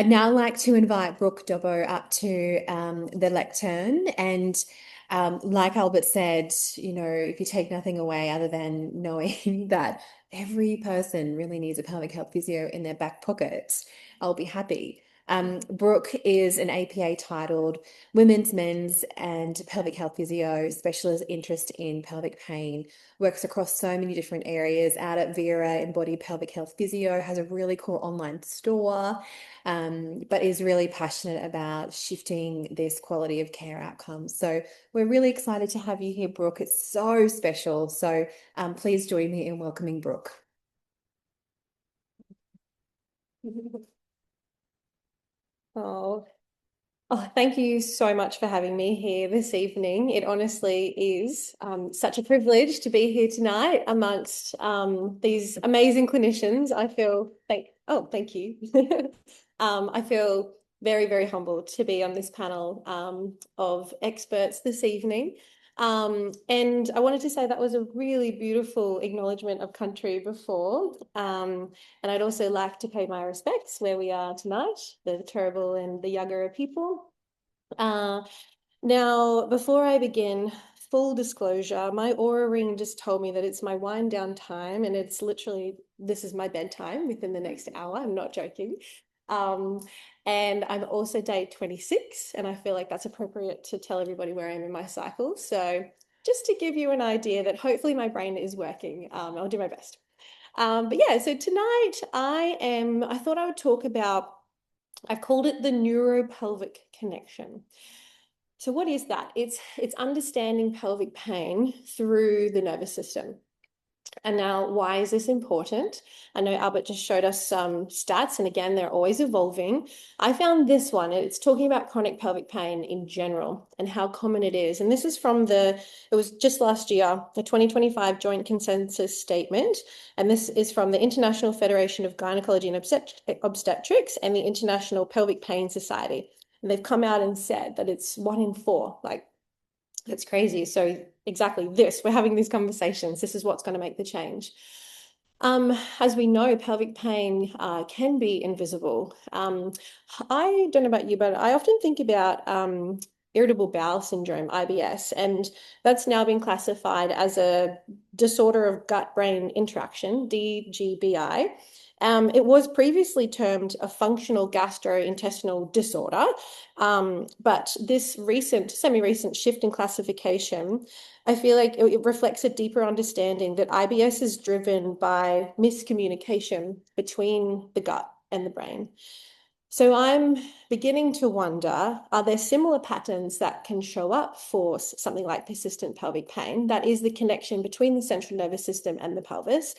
I'd now like to invite Brooke Dobo up to the lectern. And like Albert said, if you take nothing away other than knowing that every person really needs a pelvic health physio in their back pocket, I'll be happy. Brooke is an APA titled Women's, Men's, and Pelvic Health Physio, specialist interest in pelvic pain, works across so many different areas. Out at Vera, Embodied Pelvic Health Physio, has a really cool online store, but is really passionate about shifting this quality of care outcomes. So we're really excited to have you here, Brooke. It's so special. So please join me in welcoming Brooke. Oh, thank you so much for having me here this evening. It honestly is such a privilege to be here tonight amongst these amazing clinicians. Thank you. I feel very, very humbled to be on this panel of experts this evening. And I wanted to say that was a really beautiful acknowledgement of country before. And I'd also like to pay my respects where we are tonight, the Turrbal and the Yagara people. Uh, Now, before I begin, full disclosure, my Aura ring just told me that it's my wind down time, and it's literally, this is my bedtime within the next hour. I'm not joking. Um, and I'm also day 26, and I feel like that's appropriate to tell everybody where I am in my cycle. So just to give you an idea that hopefully my brain is working, I'll do my best. But yeah, so tonight I thought I would talk about, I've called it the neuropelvic connection. So what is that? It's understanding pelvic pain through the nervous system. And now, why is this important? I know Albert just showed us some stats, and again, they're always evolving. I found this one, it's talking about chronic pelvic pain in general and how common it is. And this is from it was just last year, the 2025 Joint Consensus Statement. And this is from the International Federation of Gynecology and Obstetrics and the International Pelvic Pain Society. And they've come out and said that it's 1 in 4. Like, that's crazy. So exactly this, we're having these conversations. This is what's going to make the change. As we know, pelvic pain can be invisible. I don't know about you, but I often think about irritable bowel syndrome, IBS, and that's now been classified as a disorder of gut-brain interaction, DGBI. It was previously termed a functional gastrointestinal disorder, but this semi-recent shift in classification, I feel like it reflects a deeper understanding that IBS is driven by miscommunication between the gut and the brain. So I'm beginning to wonder, are there similar patterns that can show up for something like persistent pelvic pain? That is the connection between the central nervous system and the pelvis.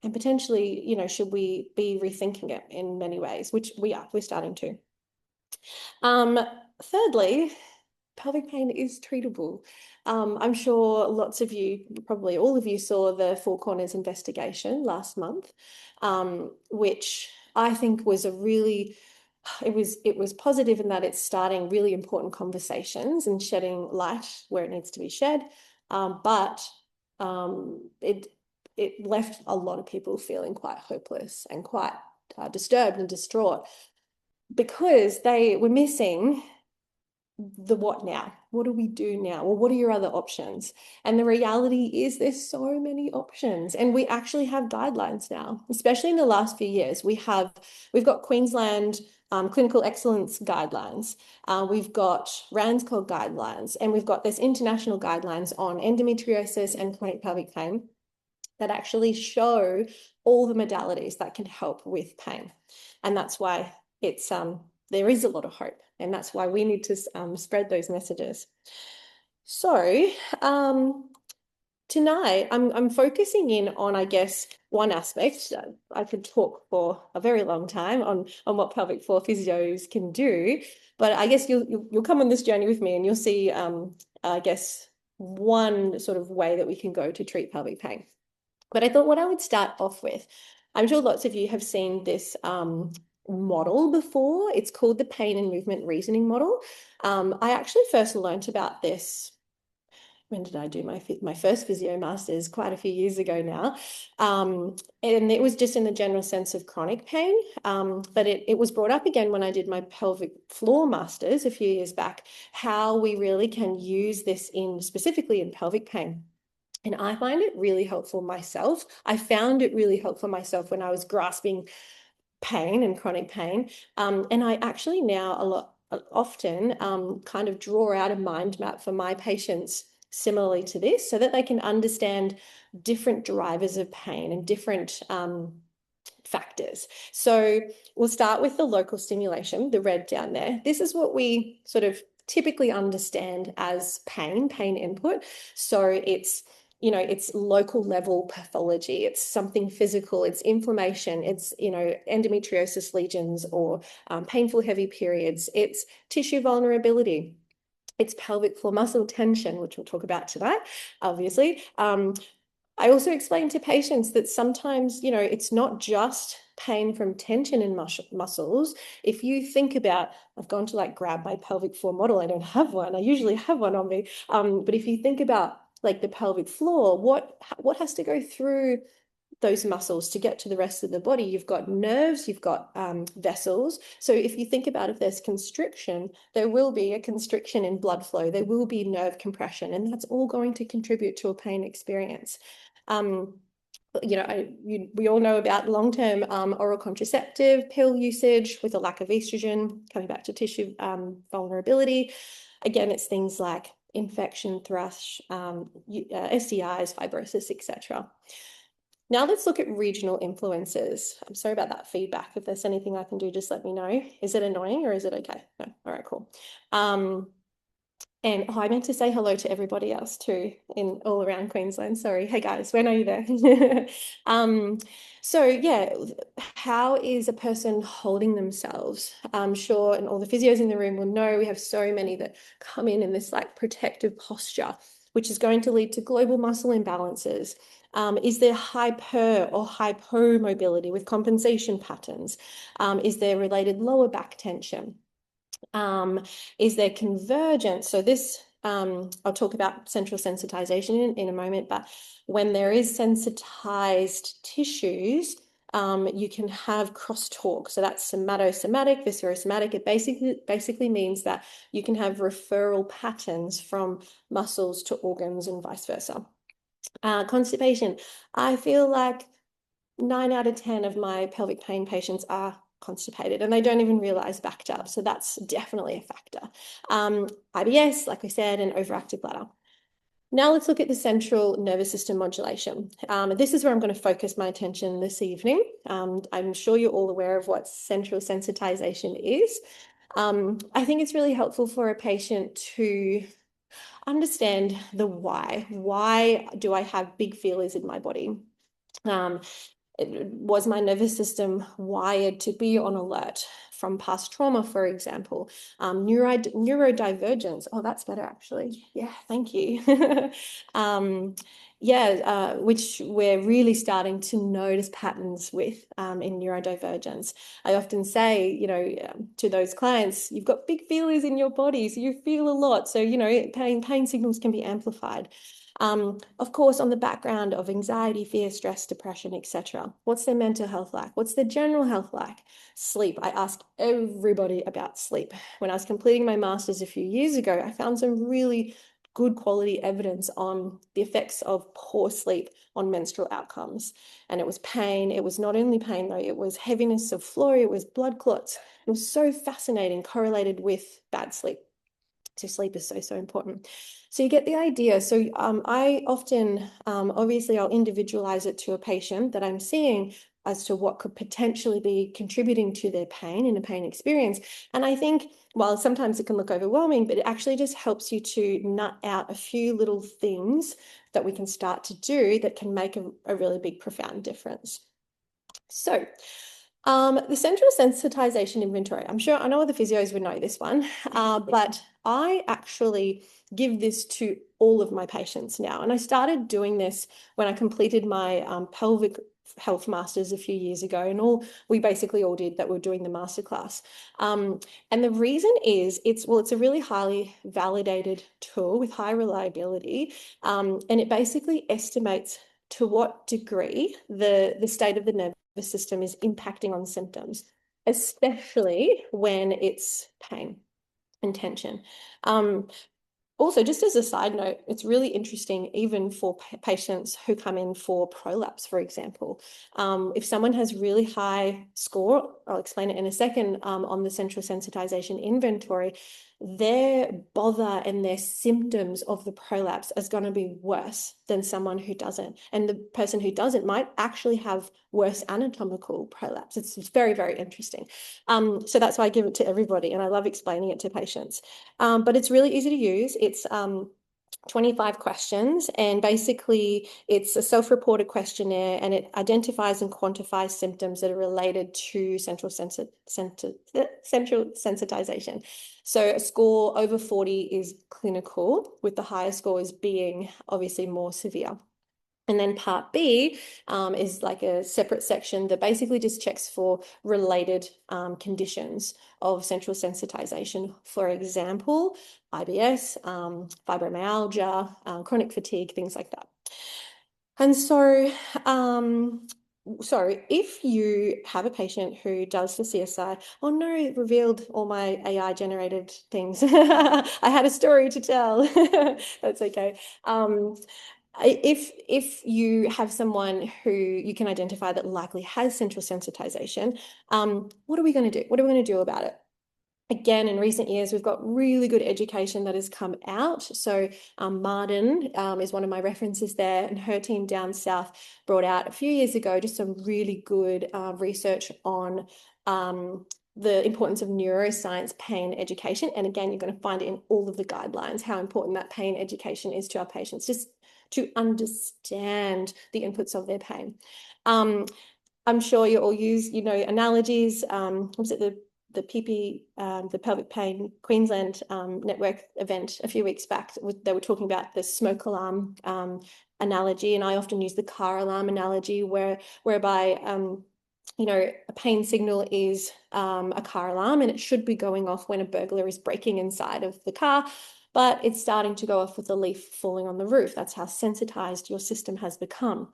And potentially, should we be rethinking it in many ways, which we're starting to. Thirdly, pelvic pain is treatable. I'm sure lots of you, probably all of you, saw the Four Corners investigation last month, which I think was it was positive in that it's starting really important conversations and shedding light where it needs to be shed. But it left a lot of people feeling quite hopeless and quite disturbed and distraught because they were missing the what now? What do we do now? Well, what are your other options? And the reality is there's so many options, and we actually have guidelines now, especially in the last few years. We've got Queensland clinical excellence guidelines. We've got RANZCOG guidelines, and we've got this international guidelines on endometriosis and chronic pelvic pain that actually show all the modalities that can help with pain. And that's why there is a lot of hope. And that's why we need to spread those messages. So tonight, I'm focusing in on, I guess, one aspect. I could talk for a very long time on what pelvic floor physios can do, but I guess you'll come on this journey with me and you'll see, I guess, one sort of way that we can go to treat pelvic pain. But I thought what I would start off with, I'm sure lots of you have seen this model before. It's called the pain and movement reasoning model. I actually first learned about this when did I do my first physio masters? Quite a few years ago now. And it was just in the general sense of chronic pain. But it was brought up again when I did my pelvic floor masters a few years back, how we really can use this in specifically in pelvic pain. And I find it really helpful myself. I found it really helpful myself when I was grasping pain and chronic pain. And I actually now often kind of draw out a mind map for my patients similarly to this so that they can understand different drivers of pain and different factors. So we'll start with the local stimulation, the red down there. This is what we sort of typically understand as pain input. So it's local level pathology. It's something physical. It's inflammation. It's, endometriosis lesions or painful heavy periods. It's tissue vulnerability. It's pelvic floor muscle tension, which we'll talk about tonight, obviously. I also explain to patients that sometimes, it's not just pain from tension in muscles. If you think about, I've gone to grab my pelvic floor model. I don't have one. I usually have one on me. But if you think about the pelvic floor, what has to go through those muscles to get to the rest of the body? You've got nerves, you've got vessels. So if you think about if there's constriction, there will be a constriction in blood flow, there will be nerve compression, and that's all going to contribute to a pain experience. We all know about long-term oral contraceptive pill usage with a lack of estrogen, coming back to tissue vulnerability. Again, it's things like infection, thrush, STIs, fibrosis, etc. Now let's look at regional influences. I'm sorry about that feedback. If there's anything I can do, just let me know. Is it annoying or is it okay? No. All right, cool. And I meant to say hello to everybody else too in all around Queensland. Sorry. Hey guys, when are you there? So yeah, how is a person holding themselves? I'm sure, and all the physios in the room will know we have so many that come in this protective posture, which is going to lead to global muscle imbalances. Is there hyper or hypomobility with compensation patterns? Is there related lower back tension? Is there convergence? So this, I'll talk about central sensitization in a moment, but when there is sensitized tissues, you can have crosstalk. So that's somatosomatic, viscerosomatic. It basically means that you can have referral patterns from muscles to organs and vice versa. Constipation. I feel like 9 out of 10 of my pelvic pain patients are constipated and they don't even realize backed up. So that's definitely a factor. IBS, like I said, and overactive bladder. Now let's look at the central nervous system modulation. This is where I'm going to focus my attention this evening. I'm sure you're all aware of what central sensitization is. I think it's really helpful for a patient to understand the why. Why do I have big feelers in my body? Was my nervous system wired to be on alert from past trauma, for example? Neurodivergence. Oh, that's better, actually. Yeah, thank you. Which we're really starting to notice patterns with in neurodivergence. I often say, to those clients, you've got big feelers in your body, so you feel a lot. So, pain signals can be amplified. Of course, on the background of anxiety, fear, stress, depression, etc. What's their mental health like? What's their general health like? Sleep. I ask everybody about sleep. When I was completing my master's a few years ago, I found some really good quality evidence on the effects of poor sleep on menstrual outcomes. And it was pain. It was not only pain, though, it was heaviness of flow, it was blood clots. It was so fascinating, correlated with bad sleep. So sleep is so important. So you get the idea. So I often, obviously, I'll individualize it to a patient that I'm seeing as to what could potentially be contributing to their pain and a pain experience. And I think, while sometimes it can look overwhelming, but it actually just helps you to nut out a few little things that we can start to do that can make a really big, profound difference. So the central sensitization inventory, I know the physios would know this one, but I actually give this to all of my patients now. And I started doing this when I completed my pelvic health masters a few years ago, and all we basically all did that were doing the masterclass. And the reason is it's a really highly validated tool with high reliability, and it basically estimates to what degree the state of the nervous system is impacting on symptoms, especially when it's pain and tension. Also, just as a side note, it's really interesting even for patients who come in for prolapse, for example. If someone has really high score, I'll explain it in a second, on the central sensitization inventory, their bother and their symptoms of the prolapse is going to be worse than someone who doesn't. And the person who doesn't might actually have worse anatomical prolapse. It's very, very interesting. So that's why I give it to everybody, and I love explaining it to patients. But it's really easy to use. It's 25 questions, and basically it's a self-reported questionnaire, and it identifies and quantifies symptoms that are related to central sensitization. So a score over 40 is clinical, with the higher scores being obviously more severe. And then part B is like a separate section that basically just checks for related conditions of central sensitization. For example, IBS, fibromyalgia, chronic fatigue, things like that. And so, sorry, if you have a patient who does the CSI, oh no, it revealed all my AI generated things. I had a story to tell. That's okay. If you have someone who you can identify that likely has central sensitization, what are we going to do? What are we going to do about it? Again, in recent years, we've got really good education that has come out. So Martin is one of my references there, and her team down south brought out a few years ago just some really good research on the importance of neuroscience pain education. And again, you're going to find it in all of the guidelines, how important that pain education is to our patients, just to understand the inputs of their pain. I'm sure you all use, analogies. Was it the PP, the Pelvic Pain Queensland network event a few weeks back? They were talking about the smoke alarm analogy, and I often use the car alarm analogy, whereby a pain signal is a car alarm, and it should be going off when a burglar is breaking inside of the car, but it's starting to go off with a leaf falling on the roof. That's how sensitized your system has become.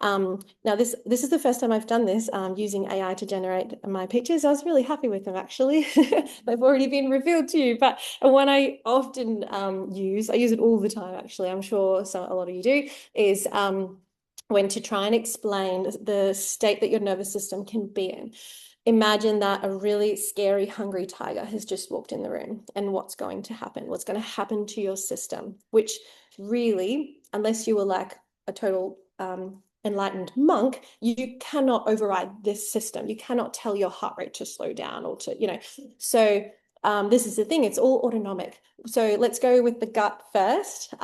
Now this is the first time I've done this using AI to generate my pictures. I was really happy with them, actually. They've already been revealed to you, but one I often I use it all the time, actually. I'm sure a lot of you do, is when to try and explain the state that your nervous system can be in. Imagine that a really scary, hungry tiger has just walked in the room, and what's going to happen? What's going to happen to your system? Which really, unless you were like a total enlightened monk, you cannot override this system. You cannot tell your heart rate to slow down or to, So this is the thing, it's all autonomic. So let's go with the gut first.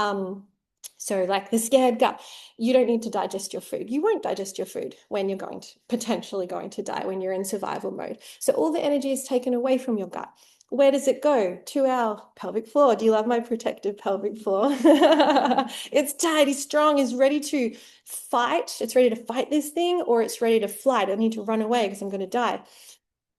So like the scared gut, you don't need to digest your food. You won't digest your food when you're potentially going to die, when you're in survival mode. So all the energy is taken away from your gut. Where does it go? To our pelvic floor. Do you love my protective pelvic floor? It's tight, it's strong, it's ready to fight. It's ready to fight this thing, or it's ready to fly. I need to run away because I'm going to die.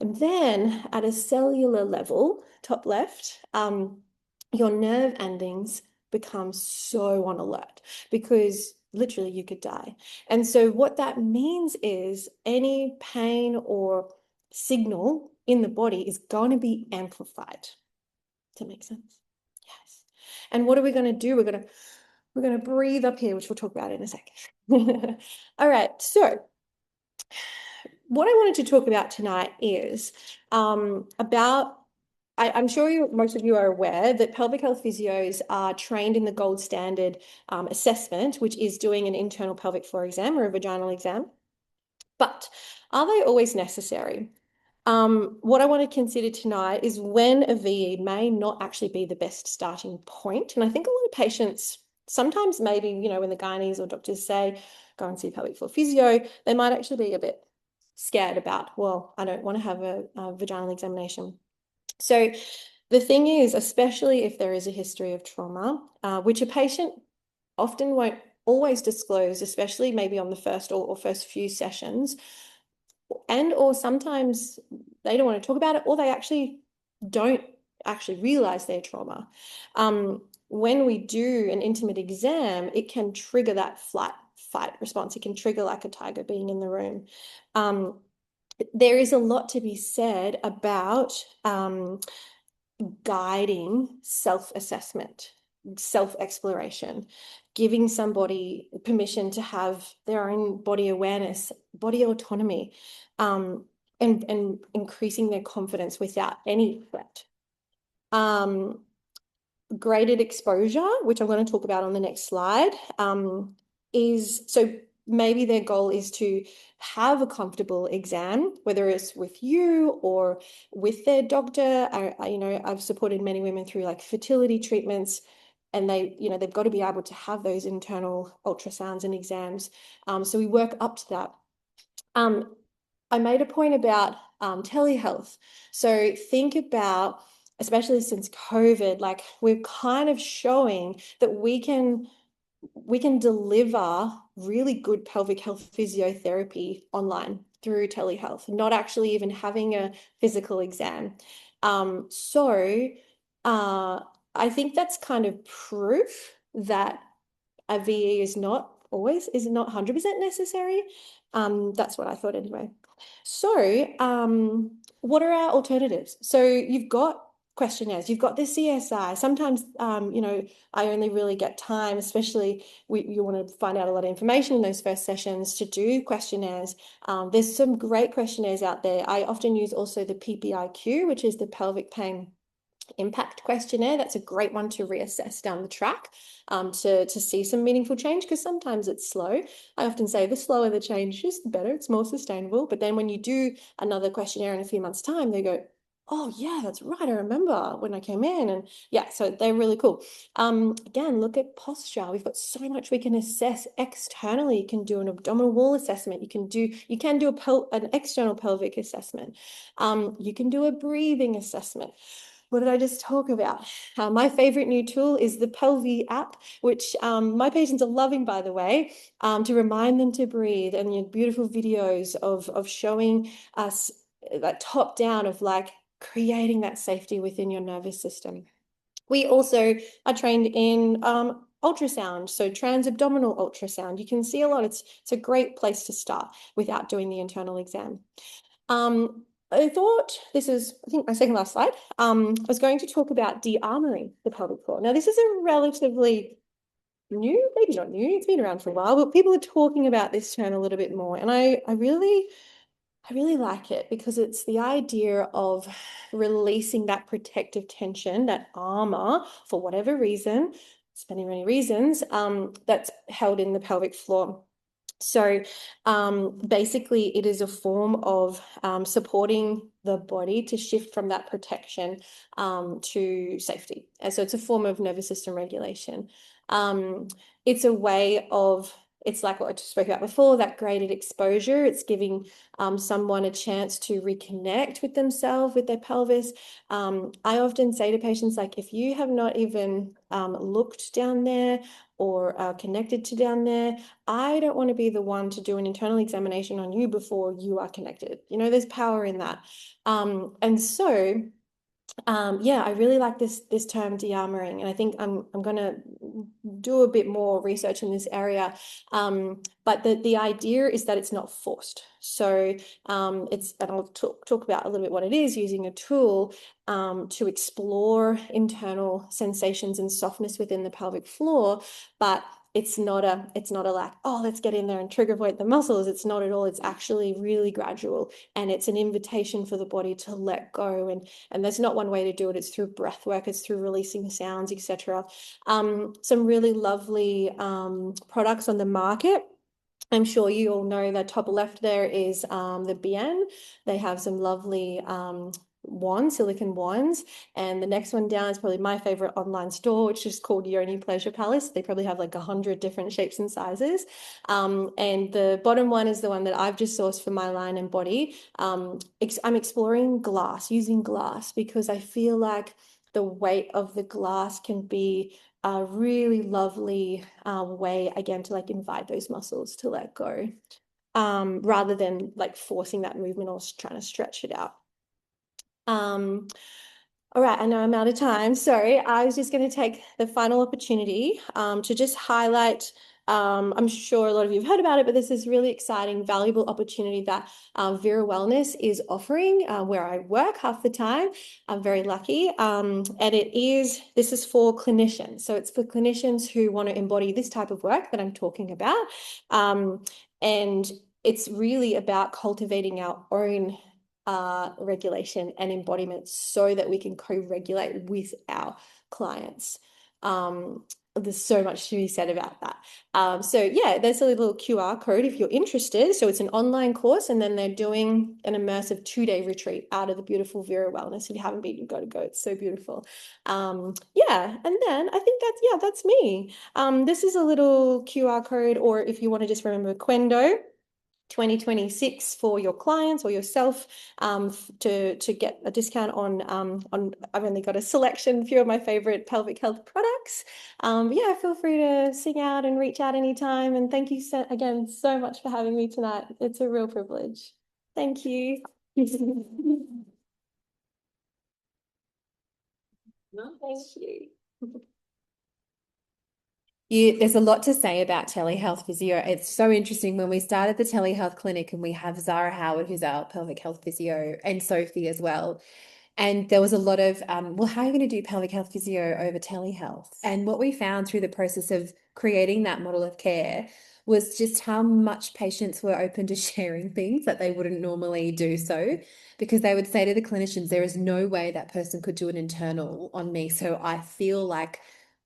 And then at a cellular level, top left, your nerve endings become so on alert because literally you could die. And so what that means is any pain or signal in the body is going to be amplified. Does that make sense? Yes. And what are we going to do? We're going to breathe up here, which we'll talk about in a second. All right. So what I wanted to talk about tonight is about, I'm sure most of you are aware that pelvic health physios are trained in the gold standard assessment, which is doing an internal pelvic floor exam or a vaginal exam. But are they always necessary? What I want to consider tonight is when a VE may not actually be the best starting point. And I think a lot of patients, sometimes maybe, when the gynaes or doctors say, go and see a pelvic floor physio, they might actually be a bit scared about, well, I don't want to have a vaginal examination. So the thing is, especially if there is a history of trauma, which a patient often won't always disclose, especially maybe on the first or first few sessions, and or sometimes they don't want to talk about it, or they actually don't actually realize their trauma. When we do an intimate exam, it can trigger that flight fight response. It can trigger like a tiger being in the room. There is a lot to be said about guiding self-assessment, self-exploration, giving somebody permission to have their own body awareness, body autonomy, and increasing their confidence without any threat. Graded exposure, which I'm going to talk about on the next slide, is so maybe their goal is to have a comfortable exam, whether it's with you or with their doctor. I've supported many women through like fertility treatments, and they've got to be able to have those internal ultrasounds and exams. So we work up to that. I made a point about telehealth. So think about, especially since COVID, like we're kind of showing that we can deliver really good pelvic health physiotherapy online through telehealth, not actually even having a physical exam. So I think that's kind of proof that a VE is not 100% necessary. That's what I thought anyway. So, what are our alternatives? So you've got questionnaires, you've got the CSI. Sometimes, I only really get time, especially you want to find out a lot of information in those first sessions, to do questionnaires. There's some great questionnaires out there. I often use also the PPIQ, which is the pelvic pain impact questionnaire. That's a great one to reassess down the track, to see some meaningful change, because sometimes it's slow. I often say the slower the change is, the better, it's more sustainable. But then when you do another questionnaire in a few months' time, they go, oh yeah, that's right, I remember when I came in. And yeah, so they're really cool. Again, look at posture. We've got so much we can assess externally. You can do an abdominal wall assessment. You can do an external pelvic assessment. You can do a breathing assessment. What did I just talk about? My favorite new tool is the Pelvic app, which my patients are loving, by the way, to remind them to breathe, and beautiful videos of showing us that top down of like creating that safety within your nervous system. We also are trained in ultrasound, so transabdominal ultrasound. You can see a lot. It's a great place to start without doing the internal exam. I thought this is, I think, my second last slide. I was going to talk about de-armoring the pelvic floor. Now, this is a relatively new, maybe not new, it's been around for a while, but people are talking about this term a little bit more. And I really like it, because it's the idea of releasing that protective tension, that armor, for whatever reason, there's many reasons, that's held in the pelvic floor. So basically, it is a form of supporting the body to shift from that protection to safety. And so it's a form of nervous system regulation. It's a way of, it's like what I spoke about before, that graded exposure. It's giving someone a chance to reconnect with themselves, with their pelvis. I often say to patients, like, if you have not even looked down there or connected to down there, I don't want to be the one to do an internal examination on you before you are connected. There's power in that. And so yeah, I really like this term de-armoring, and I think I'm going to do a bit more research in this area. But the idea is that it's not forced. So and I'll talk about a little bit what it is, using a tool to explore internal sensations and softness within the pelvic floor, but it's not a like, oh, let's get in there and trigger point the muscles. It's not at all. It's actually really gradual, and it's an invitation for the body to let go. And there's not one way to do it. It's through breath work. It's through releasing sounds, etc. Some really lovely products on the market. I'm sure you all know that top left there is the Bien. They have some lovely wands, silicone wands. And the next one down is probably my favorite online store, which is called Yoni Pleasure Palace. They probably have like 100 different shapes and sizes. And the bottom one is the one that I've just sourced for my line and body. I'm exploring glass, using glass, because I feel like the weight of the glass can be a really lovely way again to like invite those muscles to let go, rather than like forcing that movement or trying to stretch it out. Um, all right, I know I'm out of time. Sorry, I was just going to take the final opportunity to just highlight. I'm sure a lot of you have heard about it, but this is really exciting, valuable opportunity that Vera Wellness is offering where I work half the time. I'm very lucky. And this is for clinicians. So it's for clinicians who want to embody this type of work that I'm talking about. And it's really about cultivating our own regulation and embodiment so that we can co-regulate with our clients. There's so much to be said about that. So yeah, there's a little QR code if you're interested. So it's an online course, and then they're doing an immersive 2-day retreat out of the beautiful Vera Wellness. If you haven't been, you've got to go. It's so beautiful. Yeah, and then I think that's me. This is a little QR code, or if you want to just remember Quendo 2026 for your clients or yourself, to get a discount on I've only got a selection, few of my favorite pelvic health products. Yeah, feel free to sing out and reach out anytime. And thank you again so much for having me tonight. It's a real privilege. Thank you. Thank you. There's a lot to say about telehealth physio. It's so interesting. When we started the telehealth clinic, and we have Zara Howard, who's our pelvic health physio, and Sophie as well. And there was a lot of, well, how are you going to do pelvic health physio over telehealth? And what we found through the process of creating that model of care was just how much patients were open to sharing things that they wouldn't normally do so, because they would say to the clinicians, there is no way that person could do an internal on me. So I feel like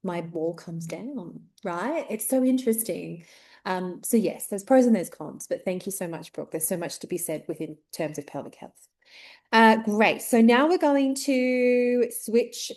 my wall comes down, right? It's so interesting. So yes, there's pros and there's cons, but thank you so much, Brooke. There's so much to be said within terms of pelvic health. Great. So now we're going to switch